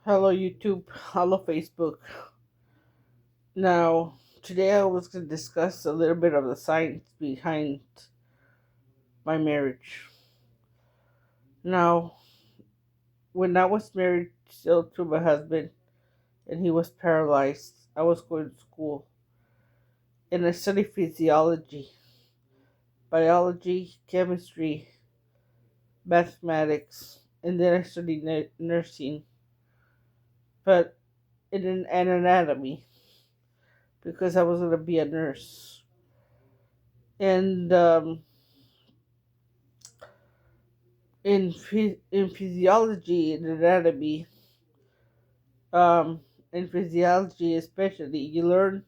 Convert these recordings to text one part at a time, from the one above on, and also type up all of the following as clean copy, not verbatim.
Hello, YouTube. Hello, Facebook. Now, today I was going to discuss a little bit of the science behind my marriage. Now, when I was married still to my husband and he was paralyzed, I was going to school and I studied physiology, biology, chemistry, mathematics, and then I studied nursing, but in an anatomy because I was going to be a nurse. And in physiology and anatomy, um, in physiology especially, you learn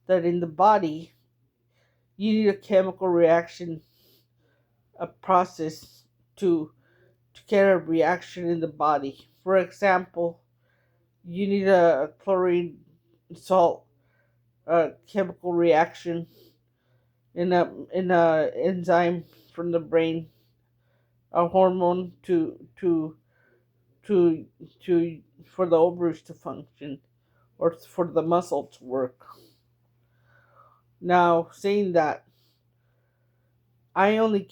that in the body you need a chemical reaction, a process to get a reaction in the body. For example, you need a chlorine salt chemical reaction in a enzyme from the brain, a hormone to to for the ovaries to function or for the muscle to work. Now, saying that, I only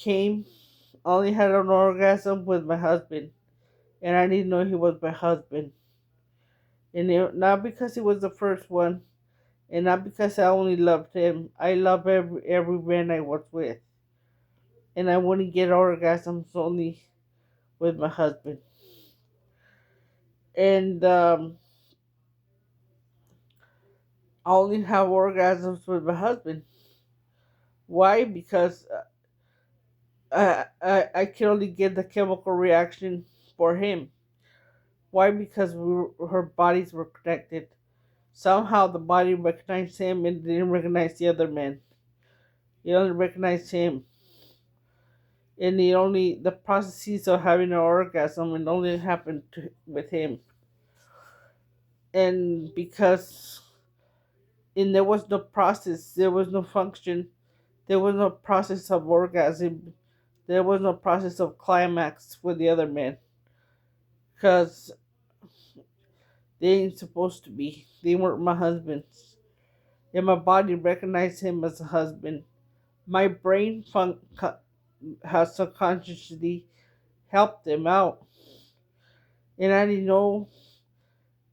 had an orgasm with my husband, and I didn't know he was my husband. And not because he was the first one, and not because I only loved him. I love every man I was with, and I wouldn't get orgasms only with my husband. And I only have orgasms with my husband. Why? Because I can only get the chemical reaction for him. Why? Because her bodies were connected. Somehow the body recognized him and didn't recognize the other man. It only recognized him. And the processes of having an orgasm it only happened with him. And because and there was no process, there was no function, there was no process of orgasm, there was no process of climax with the other man. Because they ain't supposed to be. They weren't my husbands. And my body recognized him as a husband. My brain has subconsciously helped him out. And I didn't know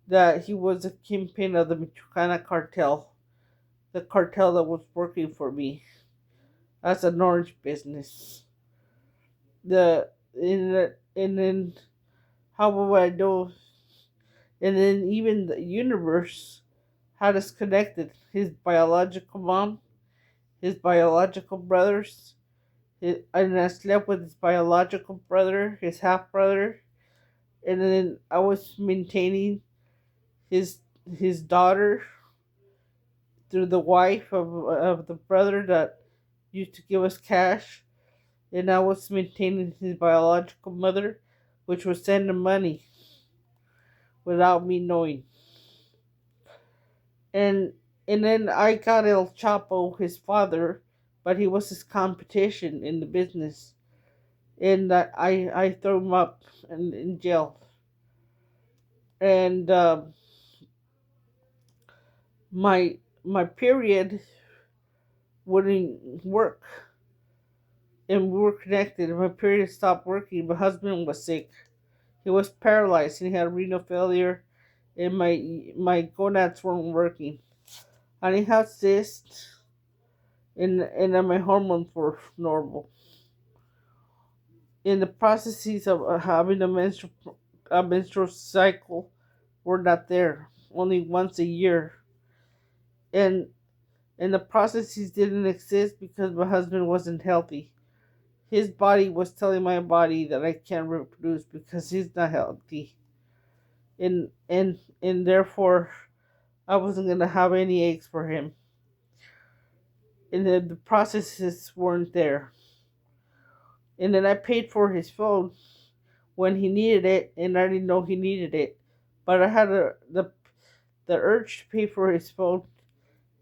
that he was a kingpin of the Michoacana cartel, the cartel that was working for me as an orange business. And then how would I know? And then even the universe had us connected. His biological mom, his biological brothers, and I slept with his biological brother, his half brother, and then I was maintaining his his daughter through the wife of the brother that used to give us cash, and I was maintaining his biological mother, which was sending money without me knowing. And and then I got El Chapo, his father, but he was his competition in the business, and I threw him up in jail. And my period wouldn't work, and we were connected. And my period stopped working. My husband was sick. He was paralyzed and he had renal failure, and my gonads weren't working. And he had cysts, and then my hormones were normal. In the processes of having a menstrual cycle were not there, only once a year, and the processes didn't exist because my husband wasn't healthy. His body was telling my body that I can't reproduce because he's not healthy, and therefore I wasn't gonna have any eggs for him, and the processes weren't there. And then I paid for his phone when he needed it, and I didn't know he needed it, but I had the urge to pay for his phone,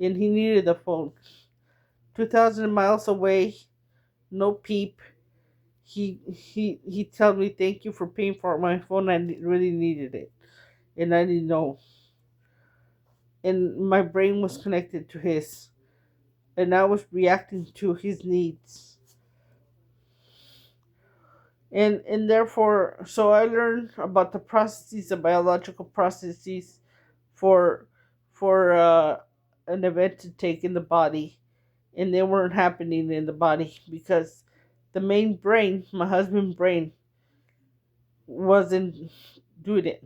and he needed the phone. 2,000 miles away, no peep. He told me thank you for paying for my phone. I really needed it, and I didn't know. And my brain was connected to his, and I was reacting to his needs. And therefore, so I learned about the processes, the biological processes for for an event to take in the body, and they weren't happening in the body because the main brain, my husband's brain, wasn't doing it.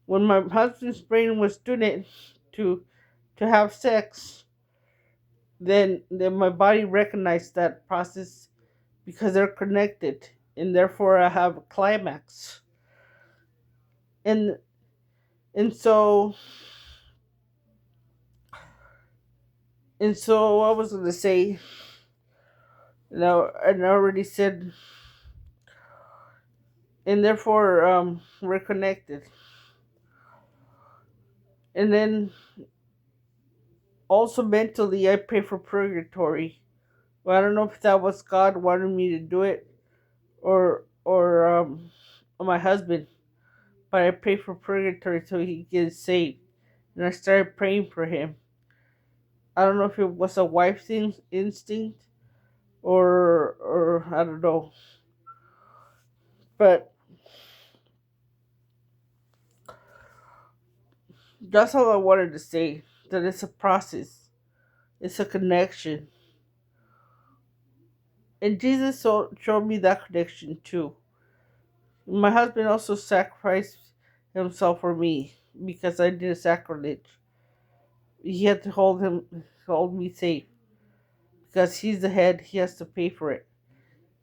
When my husband's brain was doing it to to have sex, then my body recognized that process because they're connected, and therefore I have a climax. And and so I was gonna say, and I already said, and therefore we're connected. And then also mentally, I pray for purgatory. Well, I don't know if that was God wanted me to do it, or my husband, but I pray for purgatory so he gets saved. And I started praying for him. I don't know if it was a wife thing, instinct, or I don't know, but that's all I wanted to say. That it's a process, it's a connection, and Jesus showed me that connection too. My husband also sacrificed himself for me because I did a sacrilege. He had to hold me safe because he's the head. He has to pay for it.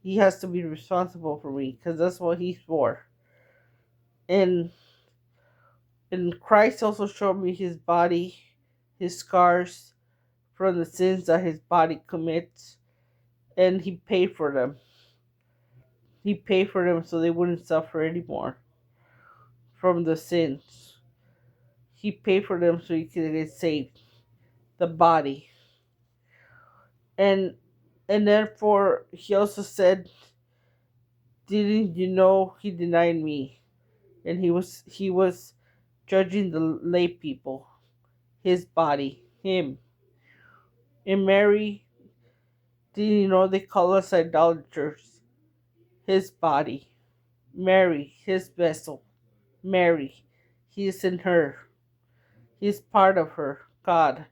He has to be responsible for me because that's what he's for. And Christ also showed me his body, his scars from the sins that his body commits, and he paid for them. He paid for them so they wouldn't suffer anymore from the sins. He paid for them so he could get saved, the body. And therefore he also said, didn't you know he denied me? And he was judging the lay people, his body, him. And Mary, didn't you know they call us idolaters? His body. Mary, his vessel. Mary, he is in her. He is part of her. God,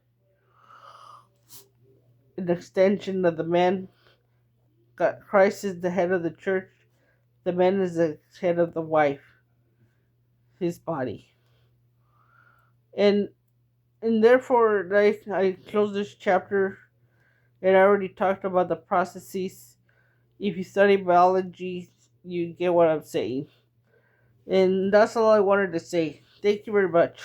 an extension of the man. God, Christ is the head of the church. The man is the head of the wife, his body. And therefore, I close this chapter, and I already talked about the processes. If you study biology, you get what I'm saying. And that's all I wanted to say. Thank you very much.